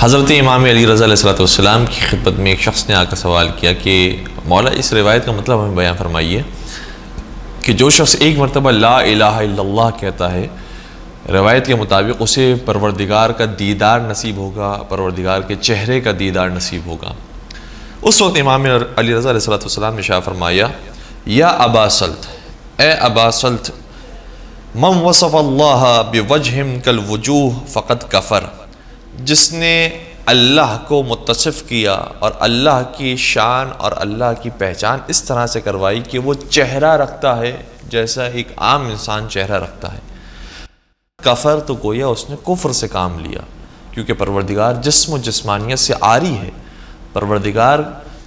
حضرت امام علی رضا علیہ السلام کی خدمت میں ایک شخص نے آ کر سوال کیا کہ مولا اس روایت کا مطلب ہمیں بیان فرمائیے کہ جو شخص ایک مرتبہ لا الہ الا اللہ کہتا ہے، روایت کے مطابق اسے پروردگار کا دیدار نصیب ہوگا، پروردگار کے چہرے کا دیدار نصیب ہوگا۔ اس وقت امام علی رضا علیہ السلام نے ارشاد فرمایا، یا ابا سلط، اے ابا سلط، من وصف اللہ بوجہ کالوجوہ فقد کفر، جس نے اللہ کو متصف کیا اور اللہ کی شان اور اللہ کی پہچان اس طرح سے کروائی کہ وہ چہرہ رکھتا ہے جیسا ایک عام انسان چہرہ رکھتا ہے، کفر، تو گویا اس نے کفر سے کام لیا، کیونکہ پروردگار جسم و جسمانیت سے عاری ہے۔ پروردگار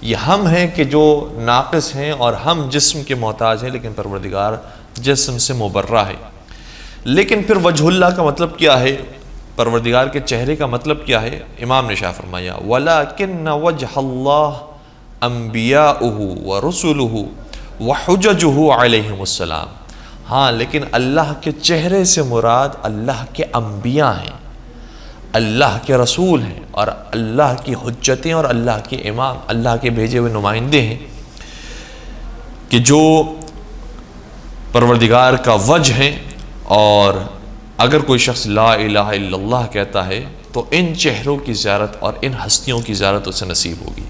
یہ ہم ہیں کہ جو ناقص ہیں اور ہم جسم کے محتاج ہیں، لیکن پروردگار جسم سے مبرہ ہے۔ لیکن پھر وجہ اللہ کا مطلب کیا ہے، پروردگار کے چہرے کا مطلب کیا ہے؟ امام نے شاہ فرمایا، وَلَكِنَّ وَجْهَ اللَّهِ أَنْبِيَاؤُهُ وَرُسُلُهُ وَحُجَجُهُ عَلَيْهِمُ السَّلَامُ، ہاں لیکن اللہ کے چہرے سے مراد اللہ کے انبیاء ہیں، اللہ کے رسول ہیں، اور اللہ کی حجتیں اور اللہ کے امام، اللہ کے بھیجے ہوئے نمائندے ہیں کہ جو پروردگار کا وجہ ہیں۔ اور اگر کوئی شخص لا الہ الا اللہ کہتا ہے تو ان چہروں کی زیارت اور ان ہستیوں کی زیارت اسے نصیب ہوگی۔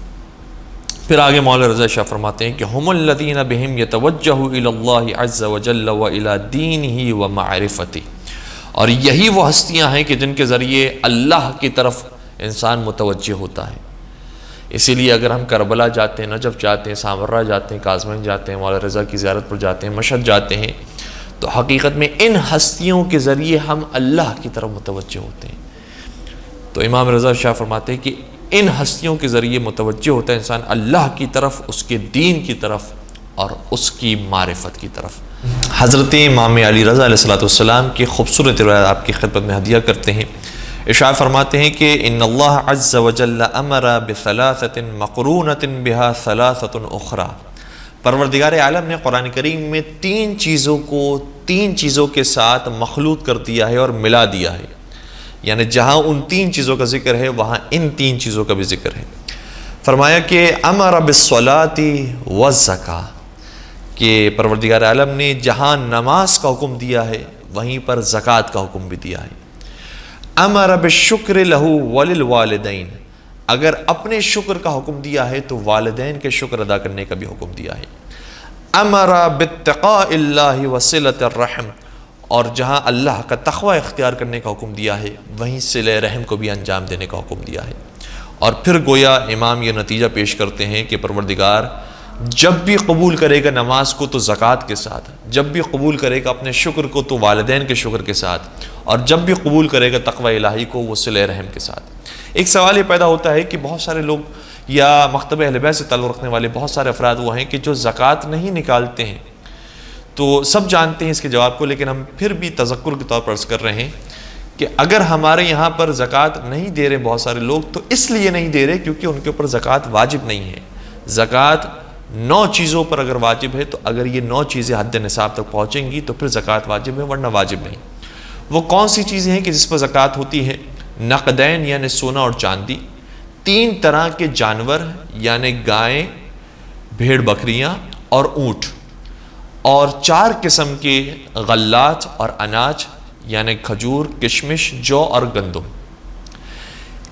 پھر آگے مولانا رضا شاہ فرماتے ہیں کہ ہم الذین بہم یتوجہ الی اللہ عز وجل و الی دینہ و معرفتہ، اور یہی وہ ہستیاں ہیں کہ جن کے ذریعے اللہ کی طرف انسان متوجہ ہوتا ہے۔ اسی لیے اگر ہم کربلا جاتے ہیں، نجف جاتے ہیں، سامرہ جاتے ہیں، کاظمین جاتے ہیں، مولانا رضا کی زیارت پر جاتے ہیں، مشہد جاتے ہیں، تو حقیقت میں ان ہستیوں کے ذریعے ہم اللہ کی طرف متوجہ ہوتے ہیں۔ تو امام رضا شاہ فرماتے ہیں کہ ان ہستیوں کے ذریعے متوجہ ہوتا ہے انسان اللہ کی طرف، اس کے دین کی طرف اور اس کی معرفت کی طرف۔ حضرت امام علی رضا علیہ السلام کی خوبصورت روایت آپ کی خدمت میں ہدیہ کرتے ہیں۔ ارشاد فرماتے ہیں کہ ان اللہ عز وجل امر بثلاثۃ مقرونۃ بها ثلاثۃ اخرى، پروردگار عالم نے قرآن کریم میں تین چیزوں کے ساتھ مخلوط کر دیا ہے اور ملا دیا ہے، یعنی جہاں ان تین چیزوں کا ذکر ہے وہاں ان تین چیزوں کا بھی ذکر ہے۔ فرمایا کہ امر بالصلاۃ والزکاۃ، کہ پروردگار عالم نے جہاں نماز کا حکم دیا ہے وہیں پر زکوٰۃ کا حکم بھی دیا ہے۔ امر بالشکر لہ وللوالدین، اگر اپنے شکر کا حکم دیا ہے تو والدین کے شکر ادا کرنے کا بھی حکم دیا ہے۔ امر باتقاء اللہ وصلۃ الرحم، اور جہاں اللہ کا تقوی اختیار کرنے کا حکم دیا ہے وہیں صلہ رحم کو بھی انجام دینے کا حکم دیا ہے۔ اور پھر گویا امام یہ نتیجہ پیش کرتے ہیں کہ پروردگار جب بھی قبول کرے گا نماز کو تو زکوٰۃ کے ساتھ، جب بھی قبول کرے گا اپنے شکر کو تو والدین کے شکر کے ساتھ، اور جب بھی قبول کرے گا تقوی الہی کو وہ صلہ رحم کے ساتھ۔ ایک سوال یہ پیدا ہوتا ہے کہ بہت سارے لوگ یا مکتبہ اہل بیت سے تعلق رکھنے والے بہت سارے افراد وہ ہیں کہ جو زکوٰۃ نہیں نکالتے ہیں، تو سب جانتے ہیں اس کے جواب کو، لیکن ہم پھر بھی تذکر کے طور پر عرض کر رہے ہیں کہ اگر ہمارے یہاں پر زکوٰۃ نہیں دے رہے بہت سارے لوگ، تو اس لیے نہیں دے رہے کیونکہ ان کے اوپر زکوٰۃ واجب نہیں ہے۔ زکوٰۃ 9 چیزوں پر اگر واجب ہے تو اگر یہ 9 چیزیں حد نصاب تک پہنچیں گی تو پھر زکوٰۃ واجب ہے، ورنہ واجب نہیں۔ وہ کون سی چیزیں ہیں کہ جس پر زکوٰۃ ہوتی ہے؟ نقدین یعنی سونا اور چاندی، 3 طرح کے جانور یعنی گائیں، بھیڑ بکریاں اور اونٹ، اور 4 قسم کے غلات اور اناج یعنی کھجور، کشمش، جو اور گندم۔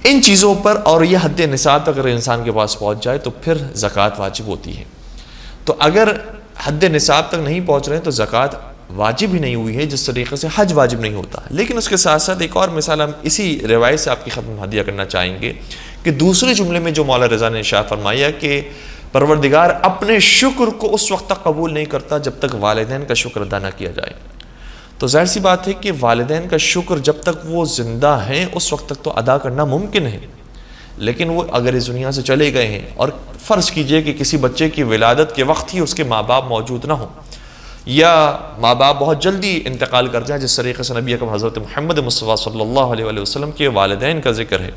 ان چیزوں پر اور یہ حد نصاب تک اگر انسان کے پاس پہنچ جائے تو پھر زکوٰۃ واجب ہوتی ہے۔ تو اگر حد نصاب تک نہیں پہنچ رہے تو زکوٰۃ واجب ہی نہیں ہوئی ہے، جس طریقے سے حج واجب نہیں ہوتا۔ لیکن اس کے ساتھ ساتھ ایک اور مثال ہم اسی روایت سے آپ کی خدمت میں ہدیہ کرنا چاہیں گے کہ دوسرے جملے میں جو مولانا رضا نے ارشاد فرمایا کہ پروردگار اپنے شکر کو اس وقت تک قبول نہیں کرتا جب تک والدین کا شکر ادا نہ کیا جائے۔ تو ظاہر سی بات ہے کہ والدین کا شکر جب تک وہ زندہ ہیں اس وقت تک تو ادا کرنا ممکن ہے، لیکن وہ اگر اس دنیا سے چلے گئے ہیں، اور فرض کیجئے کہ کسی بچے کی ولادت کے وقت ہی اس کے ماں باپ موجود نہ ہوں، یا ماں باپ بہت جلدی انتقال کر جائیں، جس طریقے سے نبی اکرم حضرت محمد مصطفیٰ صلی اللہ علیہ وآلہ وسلم کے والدین کا ذکر ہے،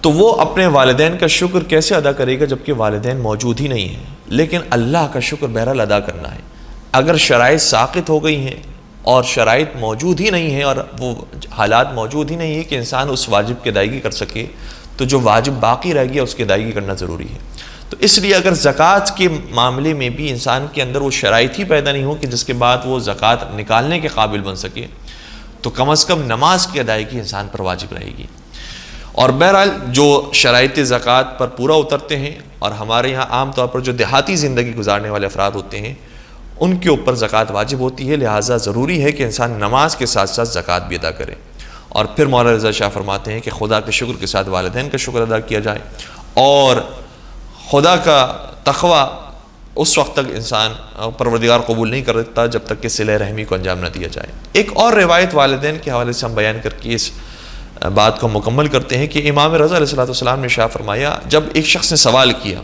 تو وہ اپنے والدین کا شکر کیسے ادا کرے گا جبکہ والدین موجود ہی نہیں ہیں؟ لیکن اللہ کا شکر بہرحال ادا کرنا ہے۔ اگر شرائط ساقط ہو گئی ہیں اور شرائط موجود ہی نہیں ہے اور وہ حالات موجود ہی نہیں ہے کہ انسان اس واجب کی ادائیگی کر سکے، تو جو واجب باقی رہ گیا اس کی ادائیگی کرنا ضروری ہے۔ تو اس لیے اگر زکوٰۃ کے معاملے میں بھی انسان کے اندر وہ شرائط ہی پیدا نہیں ہو کہ جس کے بعد وہ زکوٰۃ نکالنے کے قابل بن سکے، تو کم از کم نماز کی ادائیگی انسان پر واجب رہے گی۔ اور بہرحال جو شرائط زکوٰۃ پر پورا اترتے ہیں، اور ہمارے یہاں عام طور پر جو دیہاتی زندگی گزارنے والے افراد ہوتے ہیں ان کے اوپر زکوٰۃ واجب ہوتی ہے، لہٰذا ضروری ہے کہ انسان نماز کے ساتھ ساتھ زکوٰۃ بھی ادا کرے۔ اور پھر مولانا رضا شاہ فرماتے ہیں کہ خدا کے شکر کے ساتھ والدین کا شکر ادا کیا جائے، اور خدا کا تقوی اس وقت تک انسان پروردگار قبول نہیں کرتا جب تک کہ صلہ رحمی کو انجام نہ دیا جائے۔ ایک اور روایت والدین کے حوالے سے ہم بیان کر کے اس بات کو مکمل کرتے ہیں کہ امام رضا علیہ السلام نے شاہ فرمایا، جب ایک شخص نے سوال کیا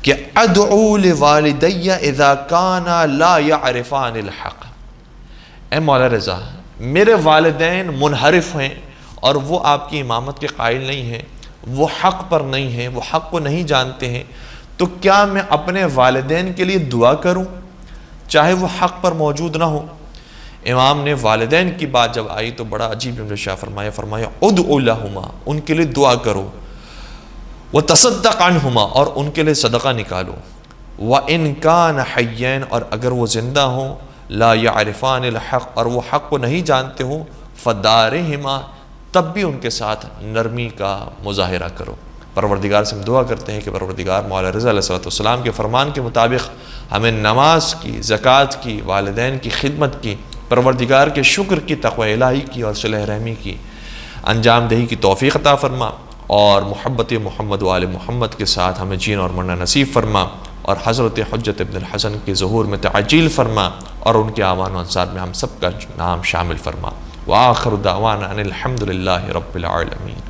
کہ ادعو لوالدی اذا کانا لا یعرفان الحق، اے مولا رضا میرے والدین منحرف ہیں اور وہ آپ کی امامت کے قائل نہیں ہیں، وہ حق پر نہیں ہیں، وہ حق کو نہیں جانتے ہیں، تو کیا میں اپنے والدین کے لیے دعا کروں چاہے وہ حق پر موجود نہ ہو؟ امام نے والدین کی بات جب آئی تو بڑا عجیب جملہ شاہ فرمایا ادعو لہما، ان کے لیے دعا کرو، وتصدق عنہما، اور ان کے لیے صدقہ نکالو، وَإِن كَانَ حَيَّيْن، اور اگر وہ زندہ ہوں، لا يعرفان الحق، اور وہ حق کو نہیں جانتے ہوں، فدارہما، تب بھی ان کے ساتھ نرمی کا مظاہرہ کرو۔ پروردگار سے ہم دعا کرتے ہیں کہ پروردگار مولا رضا علیہ السلام کے فرمان کے مطابق ہمیں نماز کی، زکوٰۃ کی، والدین کی خدمت کی، پروردگار کے شکر کی، تقوی الہی کی اور صلہ رحمی کی انجام دہی کی توفیق عطا فرما، اور محبت محمد و آل محمد کے ساتھ ہمیں جین اور مرنا نصیب فرما، اور حضرت حجت ابن الحسن کے ظہور میں تعجیل فرما، اور ان کے اعوان و انصار میں ہم سب کا نام شامل فرما۔ وآخر دعوانا ان الحمد للہ رب العالمین۔